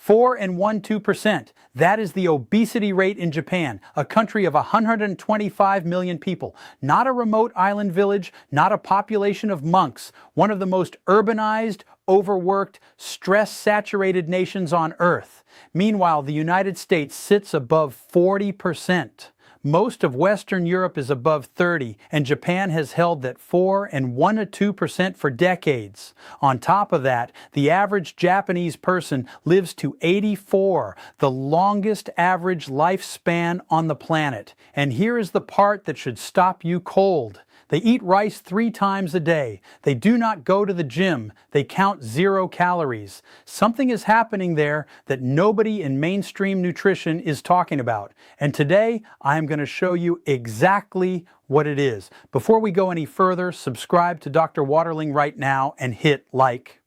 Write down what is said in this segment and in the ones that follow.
4 and 1/2%. That is the obesity rate in Japan, a country of 125 million people. Not a remote island village, not a population of monks. One of the most urbanized, overworked, stress-saturated nations on Earth. Meanwhile, the United States sits above 40%. Most of Western Europe is above 30, and Japan has held that 4 and 1–2% for decades. On top of that, the average Japanese person lives to 84, the longest average lifespan on the planet. And here is the part that should stop you cold. They eat rice 3 times a day. They do not go to the gym. They count 0 calories. Something is happening there that nobody in mainstream nutrition is talking about. And today, I am going to show you exactly what it is. Before we go any further, subscribe to Dr. Waterling right now and hit like.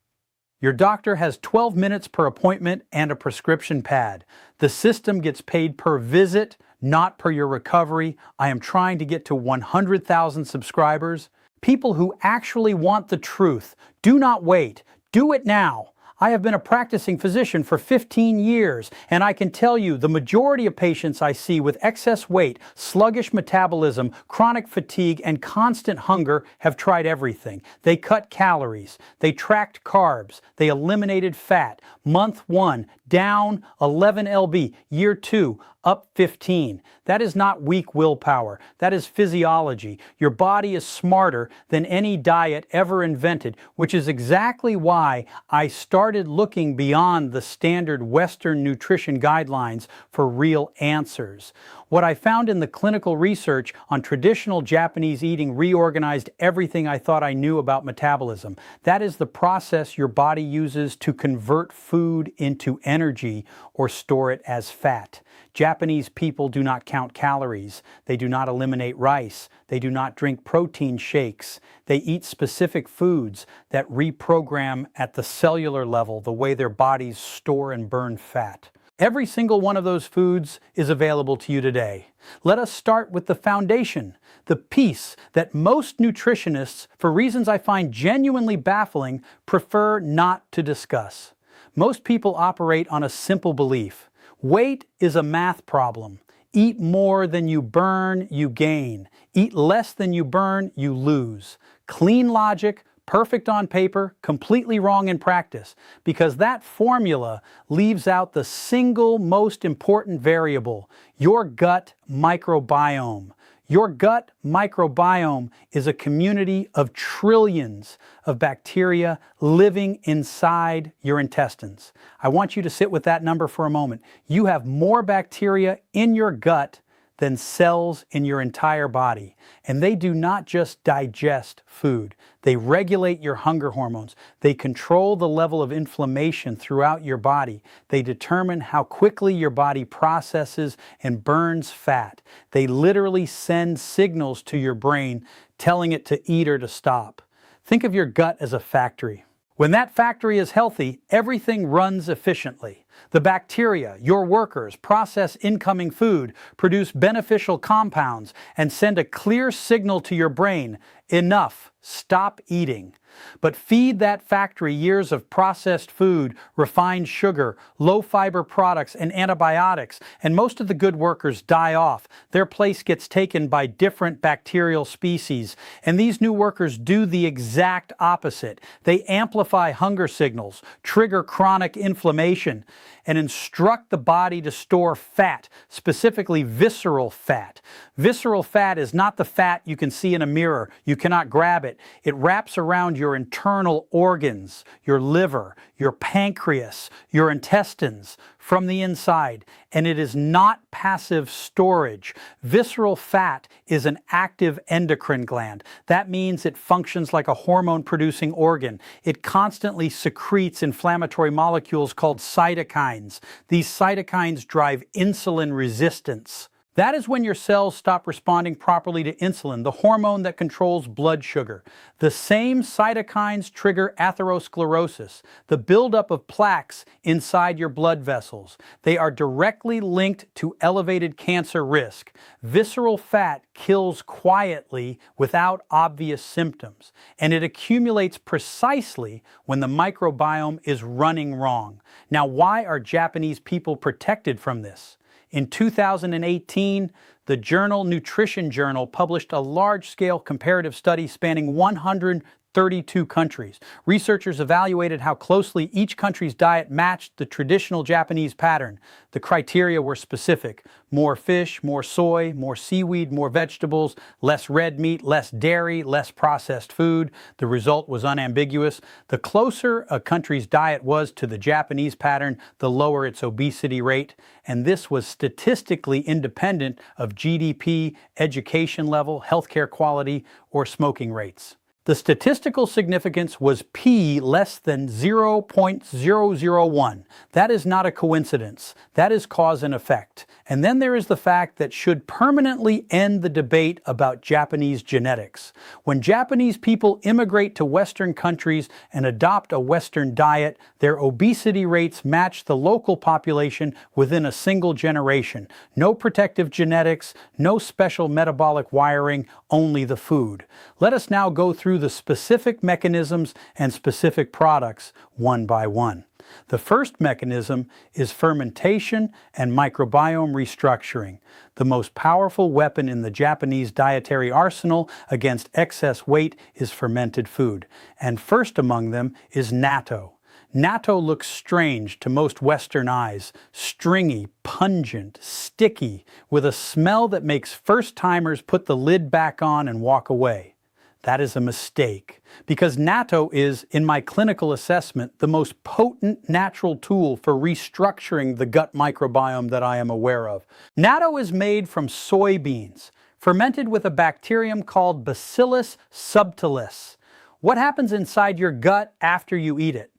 Your doctor has 12 minutes per appointment and a prescription pad. The system gets paid per visit, not per your recovery. I am trying to get to 100,000 subscribers. People who actually want the truth. Do not wait. Do it now. I have been a practicing physician for 15 years, and I can tell you the majority of patients I see with excess weight, sluggish metabolism, chronic fatigue, and constant hunger have tried everything. They cut calories, they tracked carbs, they eliminated fat. Month 1, down 11 lb. Year 2, up 15. That is not weak willpower. That is physiology. Your body is smarter than any diet ever invented, which is exactly why I started looking beyond the standard Western nutrition guidelines for real answers. What I found in the clinical research on traditional Japanese eating reorganized everything I thought I knew about metabolism. That is the process your body uses to convert food into energy or store it as fat. Japanese people do not count calories. They do not eliminate rice. They do not drink protein shakes. They eat specific foods that reprogram at the cellular level the way their bodies store and burn fat. Every single one of those foods is available to you today. Let us start with the foundation, the piece that most nutritionists, for reasons I find genuinely baffling, prefer not to discuss. Most people operate on a simple belief. Weight is a math problem. Eat more than you burn, you gain. Eat less than you burn, you lose. Clean logic, perfect on paper, completely wrong in practice, because that formula leaves out the single most important variable, your gut microbiome. Your gut microbiome is a community of trillions of bacteria living inside your intestines. I want you to sit with that number for a moment. You have more bacteria in your gut than cells in your entire body. And they do not just digest food. They regulate your hunger hormones. They control the level of inflammation throughout your body. They determine how quickly your body processes and burns fat. They literally send signals to your brain telling it to eat or to stop. Think of your gut as a factory. When that factory is healthy, everything runs efficiently. The bacteria, your workers, process incoming food, produce beneficial compounds, and send a clear signal to your brain, enough, stop eating. But feed that factory years of processed food, refined sugar, low-fiber products, and antibiotics, and most of the good workers die off. Their place gets taken by different bacterial species, and these new workers do the exact opposite. They amplify hunger signals, trigger chronic inflammation, and instruct the body to store fat, specifically visceral fat. Visceral fat is not the fat you can see in a mirror. You cannot grab it. It wraps around your internal organs, your liver, your pancreas, your intestines, from the inside, and it is not passive storage. Visceral fat is an active endocrine gland. That means it functions like a hormone-producing organ. It constantly secretes inflammatory molecules called cytokines. These cytokines drive insulin resistance. That is when your cells stop responding properly to insulin, the hormone that controls blood sugar. The same cytokines trigger atherosclerosis, the buildup of plaques inside your blood vessels. They are directly linked to elevated cancer risk. Visceral fat kills quietly without obvious symptoms, and it accumulates precisely when the microbiome is running wrong. Now, why are Japanese people protected from this? In 2018, the journal Nutrition Journal published a large-scale comparative study spanning 132 countries. Researchers evaluated how closely each country's diet matched the traditional Japanese pattern. The criteria were specific: more fish, more soy, more seaweed, more vegetables, less red meat, less dairy, less processed food. The result was unambiguous. The closer a country's diet was to the Japanese pattern, the lower its obesity rate. And this was statistically independent of GDP, education level, healthcare quality, or smoking rates. The statistical significance was p less than 0.001. That is not a coincidence. That is cause and effect. And then there is the fact that should permanently end the debate about Japanese genetics. When Japanese people immigrate to Western countries and adopt a Western diet, their obesity rates match the local population within a single generation. No protective genetics, no special metabolic wiring, only the food. Let us now go through the specific mechanisms and specific products one by one. The first mechanism is fermentation and microbiome restructuring, the most powerful weapon in the Japanese dietary arsenal against excess weight is fermented food, and first among them is natto. Natto looks strange to most Western eyes, stringy, pungent, sticky, with a smell that makes first-timers put the lid back on and walk away. That is a mistake, because natto is, in my clinical assessment, the most potent natural tool for restructuring the gut microbiome that I am aware of. Natto is made from soybeans, fermented with a bacterium called Bacillus subtilis. What happens inside your gut after you eat it?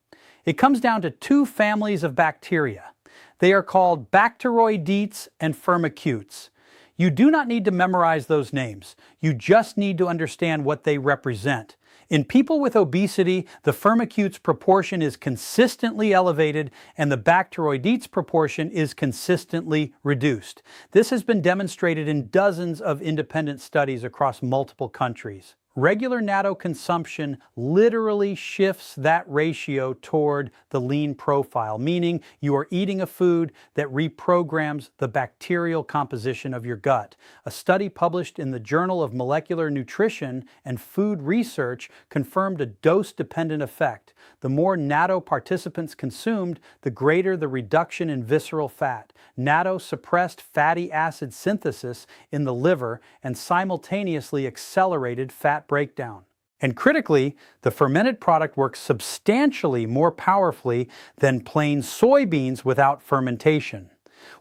It comes down to two families of bacteria. They are called Bacteroidetes and Firmicutes. You do not need to memorize those names. You just need to understand what they represent. In people with obesity, the Firmicutes proportion is consistently elevated and the Bacteroidetes proportion is consistently reduced. This has been demonstrated in dozens of independent studies across multiple countries. Regular natto consumption literally shifts that ratio toward the lean profile, meaning you are eating a food that reprograms the bacterial composition of your gut. A study published in the Journal of Molecular Nutrition and Food Research confirmed a dose-dependent effect. The more natto participants consumed, the greater the reduction in visceral fat. Natto suppressed fatty acid synthesis in the liver and simultaneously accelerated fat breakdown. And critically, the fermented product works substantially more powerfully than plain soybeans without fermentation.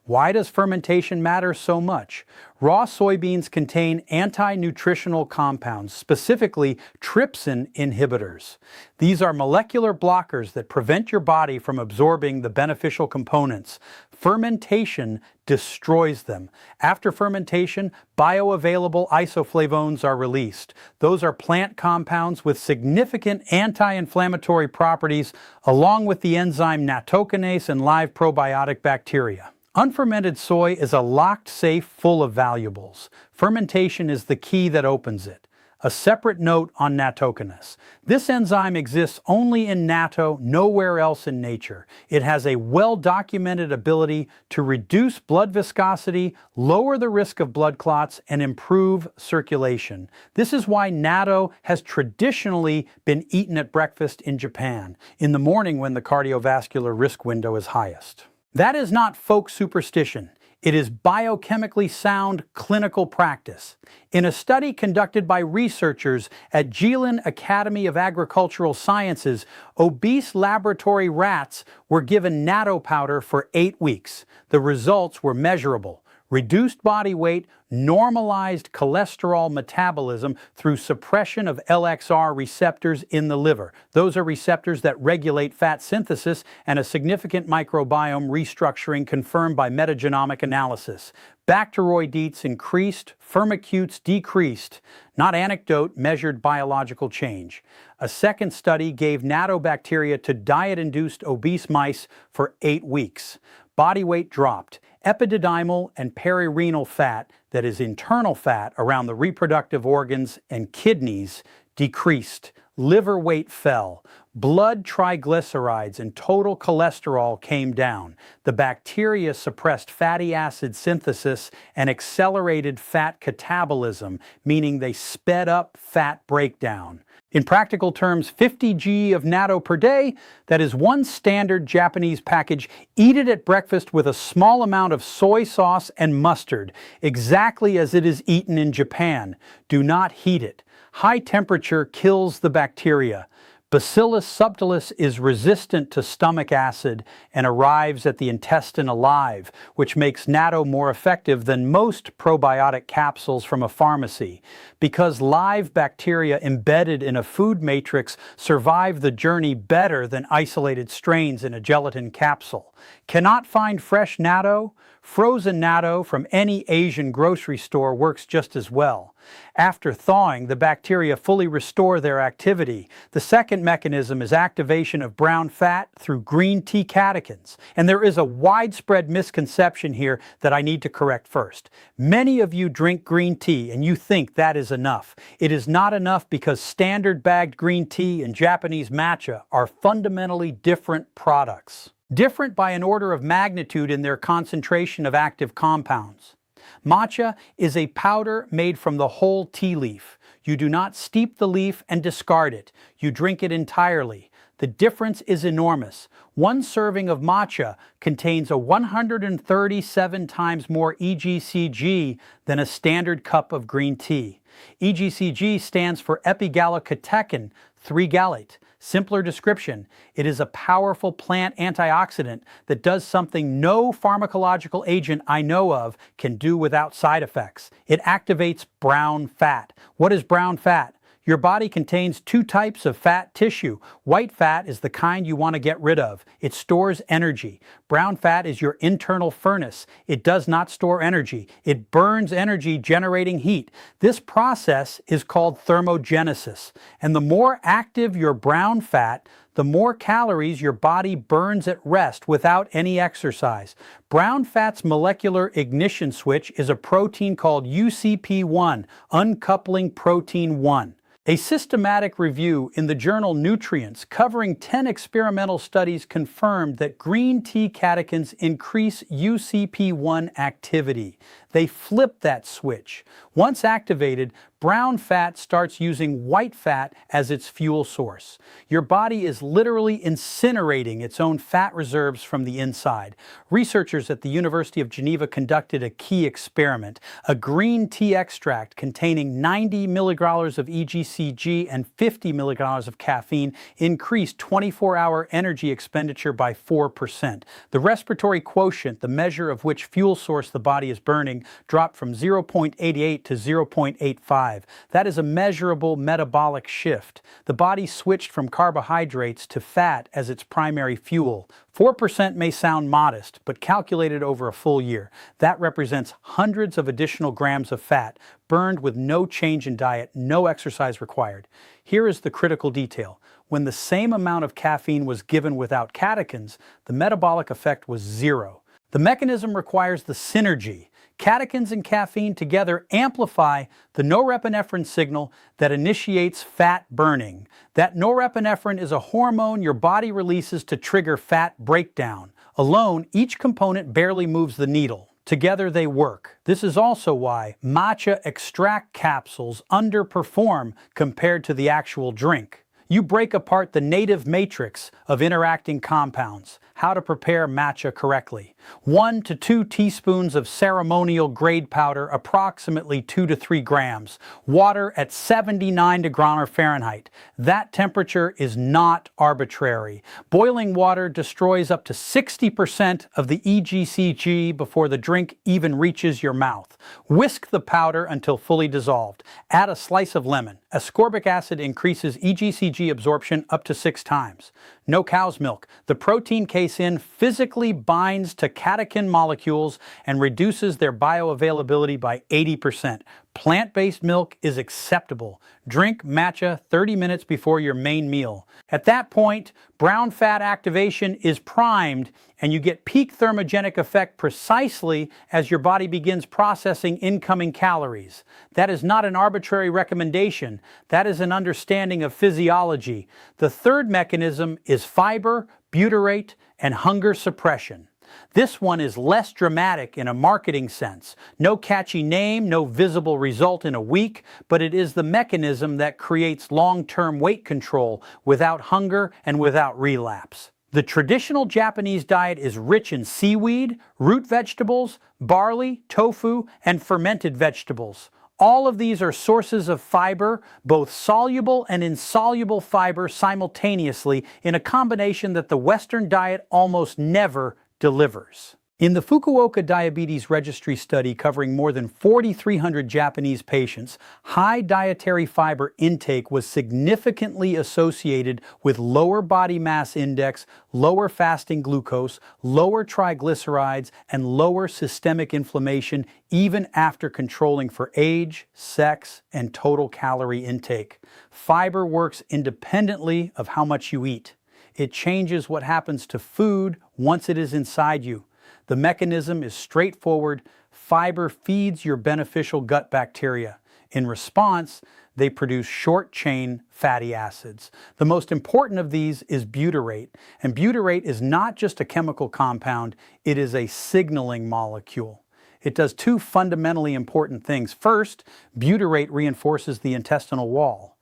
Why does fermentation matter so much? Raw soybeans contain anti-nutritional compounds, specifically trypsin inhibitors. These are molecular blockers that prevent your body from absorbing the beneficial components. Fermentation destroys them. After fermentation, bioavailable isoflavones are released. Those are plant compounds with significant anti-inflammatory properties, along with the enzyme nattokinase and live probiotic bacteria. Unfermented soy is a locked safe full of valuables. Fermentation is the key that opens it. A separate note on nattokinase. This enzyme exists only in natto, nowhere else in nature. It has a well-documented ability to reduce blood viscosity, lower the risk of blood clots, and improve circulation. This is why natto has traditionally been eaten at breakfast in Japan, in the morning when the cardiovascular risk window is highest. That is not folk superstition. It is biochemically sound clinical practice. In a study conducted by researchers at Jilin Academy of Agricultural Sciences, obese laboratory rats were given natto powder for 8 weeks. The results were measurable. Reduced body weight normalized cholesterol metabolism through suppression of LXR receptors in the liver. Those are receptors that regulate fat synthesis and a significant microbiome restructuring confirmed by metagenomic analysis. Bacteroidetes increased, firmicutes decreased. Not anecdote, measured biological change. A second study gave natobacteria to diet-induced obese mice for 8 weeks. Body weight dropped. Epididymal and perirenal fat, that is internal fat around the reproductive organs and kidneys, decreased. Liver weight fell. Blood triglycerides and total cholesterol came down. The bacteria suppressed fatty acid synthesis and accelerated fat catabolism, meaning they sped up fat breakdown. In practical terms, 50 g of natto per day, that is one standard Japanese package. Eat it at breakfast with a small amount of soy sauce and mustard, exactly as it is eaten in Japan. Do not heat it. High temperature kills the bacteria. Bacillus subtilis is resistant to stomach acid and arrives at the intestine alive, which makes natto more effective than most probiotic capsules from a pharmacy. Because live bacteria embedded in a food matrix survive the journey better than isolated strains in a gelatin capsule. Cannot find fresh natto? Frozen natto from any Asian grocery store works just as well. After thawing, the bacteria fully restore their activity. The second mechanism is activation of brown fat through green tea catechins. And there is a widespread misconception here that I need to correct first. Many of you drink green tea and you think that is enough. It is not enough because standard bagged green tea and Japanese matcha are fundamentally different products. Different by an order of magnitude in their concentration of active compounds. Matcha is a powder made from the whole tea leaf. You do not steep the leaf and discard it. You drink it entirely. The difference is enormous. One serving of matcha contains a 137 times more EGCG than a standard cup of green tea. EGCG stands for epigallocatechin 3-gallate. Simpler description, it is a powerful plant antioxidant that does something no pharmacological agent I know of can do without side effects. It activates brown fat. What is brown fat? Your body contains 2 types of fat tissue. White fat is the kind you want to get rid of. It stores energy. Brown fat is your internal furnace. It does not store energy. It burns energy generating heat. This process is called thermogenesis. And the more active your brown fat, the more calories your body burns at rest without any exercise. Brown fat's molecular ignition switch is a protein called UCP1, uncoupling protein 1. A systematic review in the journal Nutrients covering 10 experimental studies confirmed that green tea catechins increase UCP1 activity. They flip that switch. Once activated, brown fat starts using white fat as its fuel source. Your body is literally incinerating its own fat reserves from the inside. Researchers at the University of Geneva conducted a key experiment. A green tea extract containing 90 milligrams of EGCG and 50 milligrams of caffeine increased 24-hour energy expenditure by 4%. The respiratory quotient, the measure of which fuel source the body is burning, dropped from 0.88 to 0.85. That is a measurable metabolic shift. The body switched from carbohydrates to fat as its primary fuel. 4% may sound modest, but calculated over a full year, that represents hundreds of additional grams of fat, burned with no change in diet, no exercise required. Here is the critical detail. When the same amount of caffeine was given without catechins, the metabolic effect was 0. The mechanism requires the synergy. Catechins and caffeine together amplify the norepinephrine signal that initiates fat burning. That norepinephrine is a hormone your body releases to trigger fat breakdown. Alone, each component barely moves the needle. Together they work. This is also why matcha extract capsules underperform compared to the actual drink. You break apart the native matrix of interacting compounds. how to prepare matcha correctly. 1 to 2 teaspoons of ceremonial grade powder, approximately 2 to 3 grams. Water at 79 degrees Fahrenheit. That temperature is not arbitrary. Boiling water destroys up to 60% of the EGCG before the drink even reaches your mouth. Whisk the powder until fully dissolved. Add a slice of lemon. Ascorbic acid increases EGCG absorption up to 6 times. No cow's milk. The protein casein physically binds to catechin molecules and reduces their bioavailability by 80%. Plant-based milk is acceptable. Drink matcha 30 minutes before your main meal. At that point, brown fat activation is primed and you get peak thermogenic effect precisely as your body begins processing incoming calories. That is not an arbitrary recommendation. That is an understanding of physiology. The third mechanism is fiber, butyrate, and hunger suppression. This one is less dramatic in a marketing sense. No catchy name, no visible result in a week, but it is the mechanism that creates long-term weight control without hunger and without relapse. The traditional Japanese diet is rich in seaweed, root vegetables, barley, tofu, and fermented vegetables. All of these are sources of fiber, both soluble and insoluble fiber simultaneously, in a combination that the Western diet almost never delivers. In the Fukuoka Diabetes Registry study covering more than 4,300 Japanese patients, high dietary fiber intake was significantly associated with lower body mass index, lower fasting glucose, lower triglycerides, and lower systemic inflammation even after controlling for age, sex, and total calorie intake. Fiber works independently of how much you eat. It changes what happens to food once it is inside you. The mechanism is straightforward. Fiber feeds your beneficial gut bacteria. In response, they produce short-chain fatty acids. The most important of these is butyrate. And butyrate is not just a chemical compound, it is a signaling molecule. It does 2 fundamentally important things. First, butyrate reinforces the intestinal wall.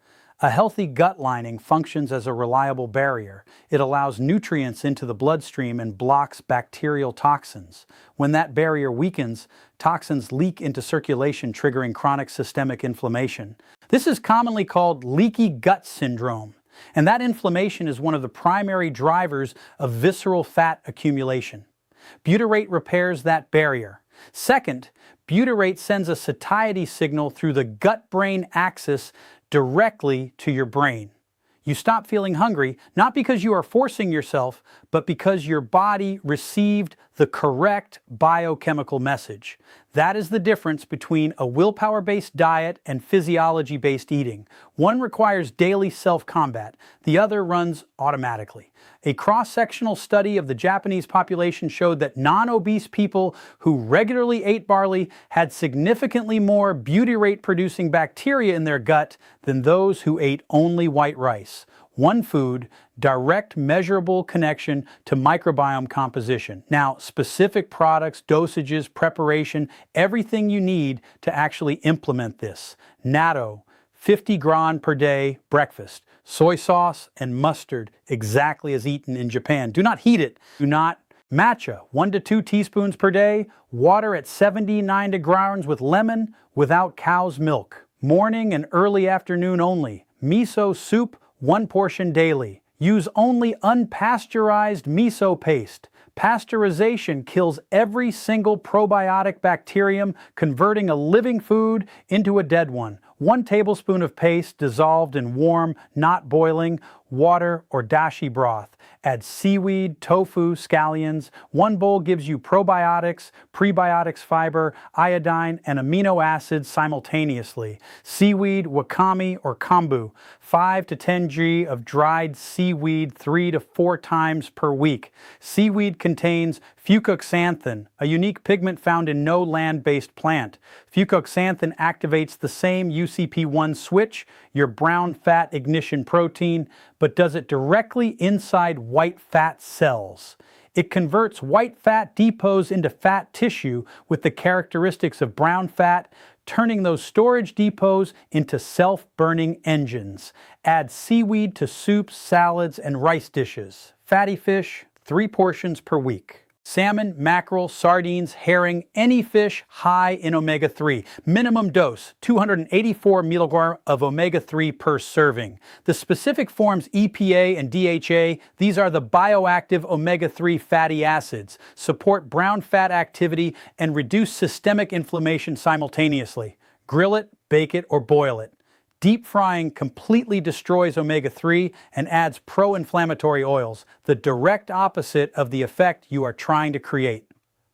A healthy gut lining functions as a reliable barrier. It allows nutrients into the bloodstream and blocks bacterial toxins. When that barrier weakens, toxins leak into circulation, triggering chronic systemic inflammation. This is commonly called leaky gut syndrome, and that inflammation is one of the primary drivers of visceral fat accumulation. Butyrate repairs that barrier. Second, butyrate sends a satiety signal through the gut-brain axis directly to your brain. You stop feeling hungry, not because you are forcing yourself, but because your body received the correct biochemical message. That is the difference between a willpower-based diet and physiology-based eating. One requires daily self-combat, the other runs automatically. A cross-sectional study of the Japanese population showed that non-obese people who regularly ate barley had significantly more butyrate-producing bacteria in their gut than those who ate only white rice. One food, direct measurable connection to microbiome composition. Now, specific products, dosages, preparation, everything you need to actually implement this. Natto, 50 gran per day breakfast. Soy sauce and mustard, exactly as eaten in Japan. Do not heat it. Do not. Matcha, 1 to 2 teaspoons per day. Water at 79 degrees with lemon, without cow's milk. Morning and early afternoon only. Miso soup, 1 portion daily. Use only unpasteurized miso paste. Pasteurization kills every single probiotic bacterium, converting a living food into a dead one. 1 tablespoon of paste dissolved in warm, not boiling, water or dashi broth. Add seaweed, tofu, scallions. 1 bowl gives you probiotics, prebiotics, fiber, iodine, and amino acids simultaneously. Seaweed, wakame, or kombu. 5 to 10 g of dried seaweed 3 to 4 times per week. Seaweed contains fucoxanthin, a unique pigment found in no land-based plant. Fucoxanthin activates the same UCP1 switch, your brown fat ignition protein, but does it directly inside white fat cells. It converts white fat depots into fat tissue with the characteristics of brown fat, turning those storage depots into self-burning engines. Add seaweed to soups, salads, and rice dishes. Fatty fish, 3 portions per week. Salmon, mackerel, sardines, herring, any fish high in omega-3. Minimum dose, 284 milligrams of omega-3 per serving. The specific forms EPA and DHA, these are the bioactive omega-3 fatty acids, support brown fat activity and reduce systemic inflammation simultaneously. Grill it, bake it, or boil it. Deep frying completely destroys omega-3 and adds pro-inflammatory oils, the direct opposite of the effect you are trying to create.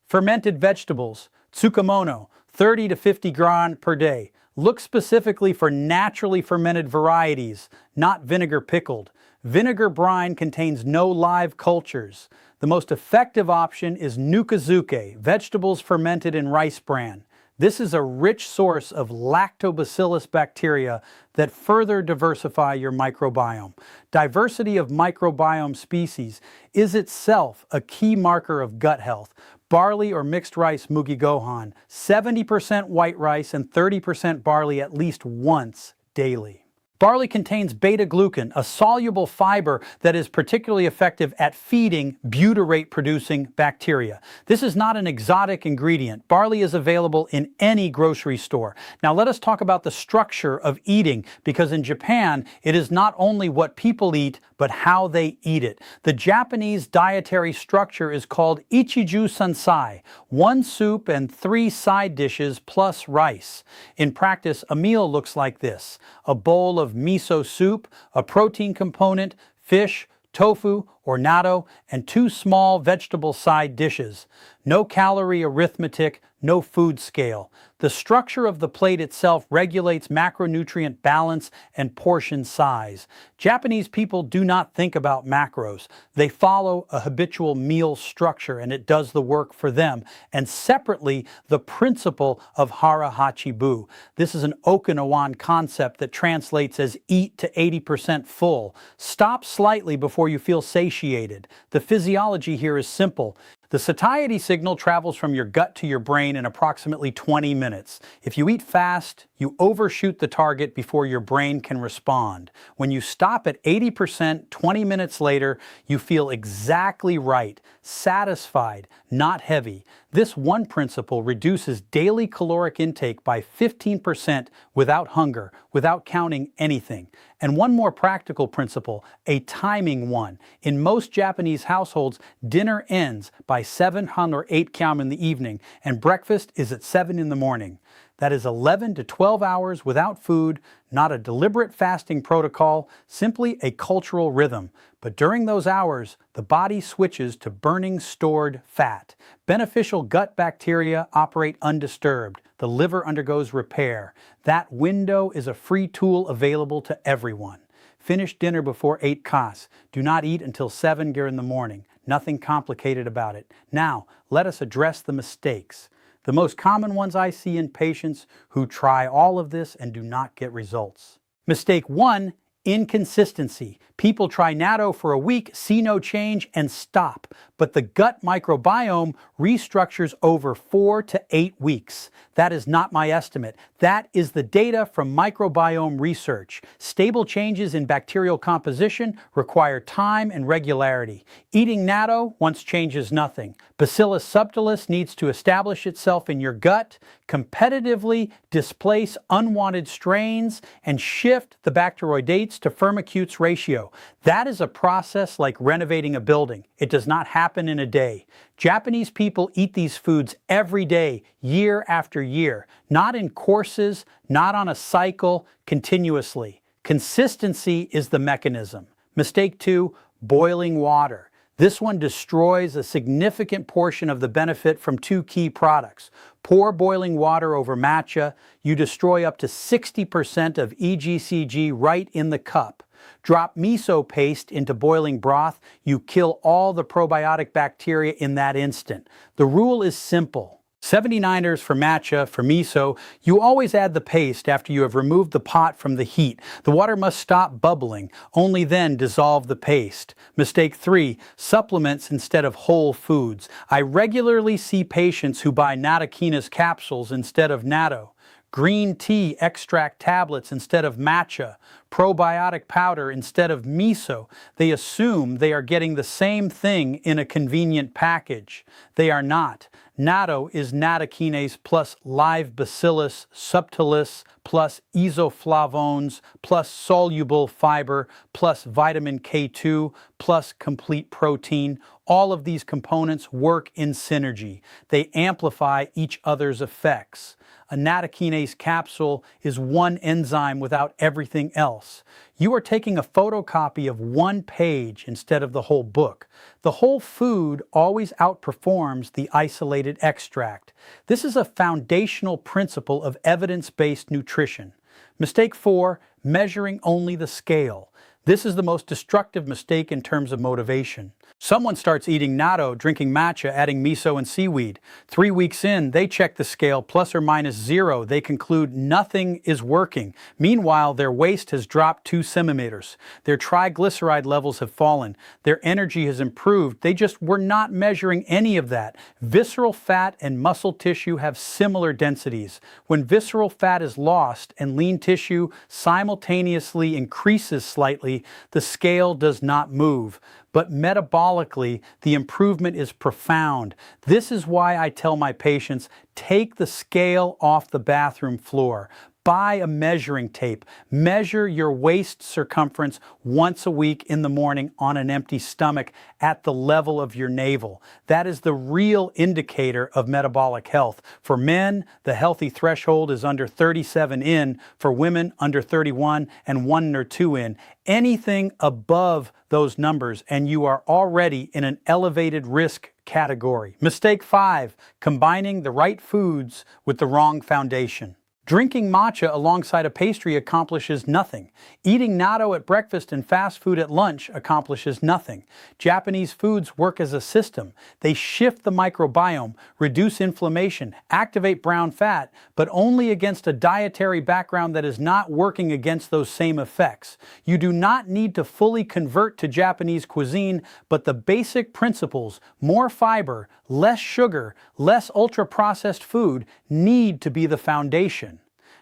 Fermented vegetables, tsukemono, 30 to 50 grams per day. Look specifically for naturally fermented varieties, not vinegar pickled. Vinegar brine contains no live cultures. The most effective option is nukazuke, vegetables fermented in rice bran. This is a rich source of lactobacillus bacteria that further diversify your microbiome. Diversity of microbiome species is itself a key marker of gut health. Barley or mixed rice mugi gohan, 70% white rice and 30% barley at least once daily. Barley contains beta-glucan, a soluble fiber that is particularly effective at feeding butyrate-producing bacteria. This is not an exotic ingredient. Barley is available in any grocery store. Now let us talk about the structure of eating, because in Japan, it is not only what people eat, but how they eat it. The Japanese dietary structure is called ichiju sansai, 1 soup and 3 side dishes plus rice. In practice, a meal looks like this: a bowl of miso soup, a protein component, fish, tofu or natto, and 2 small vegetable side dishes. No calorie arithmetic, no food scale. The structure of the plate itself regulates macronutrient balance and portion size. Japanese people do not think about macros. They follow a habitual meal structure, and it does the work for them. And separately, the principle of hara hachi bu. This is an Okinawan concept that translates as eat to 80% full. Stop slightly before you feel satiated. The physiology here is simple. The satiety signal travels from your gut to your brain in approximately 20 minutes. If you eat fast, you overshoot the target before your brain can respond. When you stop at 80%, 20 minutes later, you feel exactly right, satisfied, not heavy. This one principle reduces daily caloric intake by 15% without hunger, without counting anything. And one more practical principle, a timing one. In most Japanese households, dinner ends by 7 or 8 km in the evening, and breakfast is at 7 in the morning. That is 11 to 12 hours without food, not a deliberate fasting protocol, simply a cultural rhythm. But during those hours, the body switches to burning stored fat. Beneficial gut bacteria operate undisturbed. The liver undergoes repair. That window is a free tool available to everyone. Finish dinner before 8 kas. Do not eat until 7 in the morning. Nothing complicated about it. Now, let us address the mistakes. The most common ones I see in patients who try all of this and do not get results. Mistake 1, inconsistency. People try natto for a week, see no change, and stop. But the gut microbiome restructures over 4 to 8 weeks. That is not my estimate. That is the data from microbiome research. Stable changes in bacterial composition require time and regularity. Eating natto once changes nothing. Bacillus subtilis needs to establish itself in your gut, competitively displace unwanted strains, and shift the bacteroidetes to firmicutes ratio. That is a process like renovating a building. It does not happen in a day. Japanese people eat these foods every day, year after year, not in courses, not on a cycle, continuously. Consistency is the mechanism. Mistake 2, boiling water. This one destroys a significant portion of the benefit from 2 key products. Pour boiling water over matcha, you destroy up to 60% of EGCG right in the cup. Drop miso paste into boiling broth, you kill all the probiotic bacteria in that instant. The rule is simple. 79ers for matcha, for miso, you always add the paste after you have removed the pot from the heat. The water must stop bubbling, only then dissolve the paste. Mistake 3, supplements instead of whole foods. I regularly see patients who buy nattokinase capsules instead of natto, green tea extract tablets instead of matcha, probiotic powder instead of miso. They assume they are getting the same thing in a convenient package. They are not. Natto is nattokinase plus live bacillus subtilis plus isoflavones plus soluble fiber plus vitamin K2 plus complete protein. All of these components work in synergy. They amplify each other's effects. A nattokinase capsule is one enzyme without everything else. You are taking a photocopy of one page instead of the whole book. The whole food always outperforms the isolated extract. This is a foundational principle of evidence-based nutrition. Mistake 4, measuring only the scale. This is the most destructive mistake in terms of motivation. Someone starts eating natto, drinking matcha, adding miso and seaweed. 3 weeks in, they check the scale, plus or minus 0. They conclude nothing is working. Meanwhile, their waist has dropped 2 centimeters. Their triglyceride levels have fallen. Their energy has improved. They just were not measuring any of that. Visceral fat and muscle tissue have similar densities. When visceral fat is lost and lean tissue simultaneously increases slightly, the scale does not move. But metabolically, the improvement is profound. This is why I tell my patients, take the scale off the bathroom floor. Buy a measuring tape. Measure your waist circumference once a week in the morning on an empty stomach at the level of your navel. That is the real indicator of metabolic health. For men, the healthy threshold is under 37 in. For women, under 31 and 1 or 2 in. Anything above those numbers and you are already in an elevated risk category. Mistake 5, combining the right foods with the wrong foundation. Drinking matcha alongside a pastry accomplishes nothing. Eating natto at breakfast and fast food at lunch accomplishes nothing. Japanese foods work as a system. They shift the microbiome, reduce inflammation, activate brown fat, but only against a dietary background that is not working against those same effects. You do not need to fully convert to Japanese cuisine, but the basic principles, more fiber, less sugar, less ultra-processed food, need to be the foundation.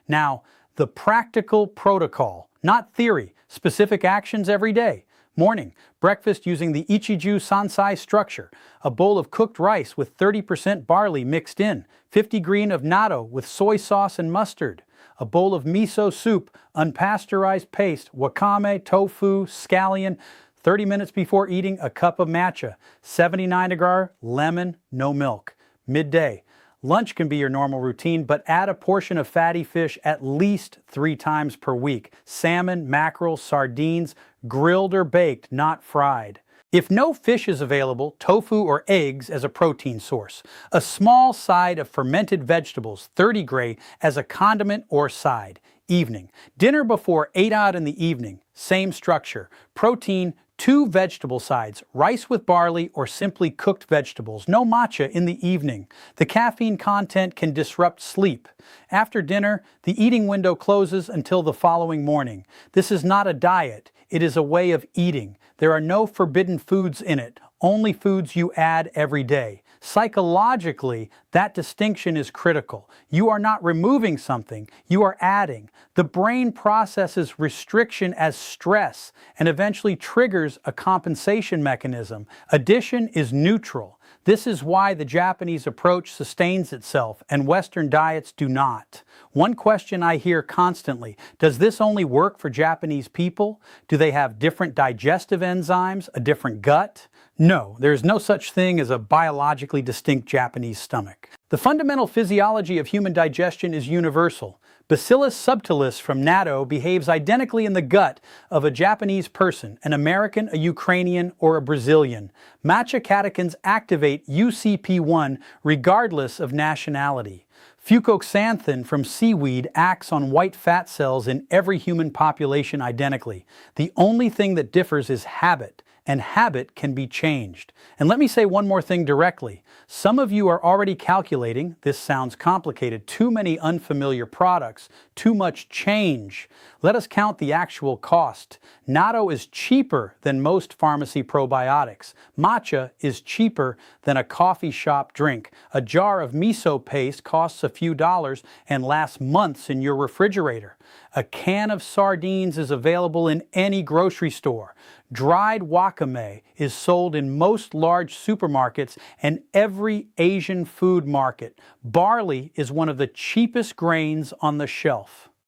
Now, the practical protocol, not theory, specific actions every day. Morning, breakfast using the Ichiju Sansai structure, a bowl of cooked rice with 30% barley mixed in, 50 green of natto with soy sauce and mustard, a bowl of miso soup, unpasteurized paste, wakame, tofu, scallion. 30 minutes before eating, a cup of matcha, 79 agar, lemon, no milk. Midday. Lunch can be your normal routine, but add a portion of fatty fish at least 3 times per week. Salmon, mackerel, sardines, grilled or baked, not fried. If no fish is available, tofu or eggs as a protein source. A small side of fermented vegetables, 30 gray, as a condiment or side. Evening. Dinner before 8 odd in the evening. Same structure. Protein, 2 vegetable sides, rice with barley or simply cooked vegetables. No matcha in the evening. The caffeine content can disrupt sleep. After dinner, the eating window closes until the following morning. This is not a diet. It is a way of eating. There are no forbidden foods in it, only foods you add every day. Psychologically, that distinction is critical. You are not removing something, you are adding. The brain processes restriction as stress and eventually triggers a compensation mechanism. Addition is neutral. This is why the Japanese approach sustains itself and Western diets do not. One question I hear constantly, does this only work for Japanese people? Do they have different digestive enzymes, a different gut? No, there is no such thing as a biologically distinct Japanese stomach. The fundamental physiology of human digestion is universal. Bacillus subtilis from natto behaves identically in the gut of a Japanese person, an American, a Ukrainian, or a Brazilian. Matcha catechins activate UCP1 regardless of nationality. Fucoxanthin from seaweed acts on white fat cells in every human population identically. The only thing that differs is habit. and habit can be changed. And let me say one more thing directly. Some of you are already calculating, this sounds complicated, too many unfamiliar products, too much change. Let us count the actual cost. Natto is cheaper than most pharmacy probiotics. Matcha is cheaper than a coffee shop drink. A jar of miso paste costs a few dollars and lasts months in your refrigerator. A can of sardines is available in any grocery store. Dried wakame is sold in most large supermarkets and every Asian food market. Barley is one of the cheapest grains on the shelf.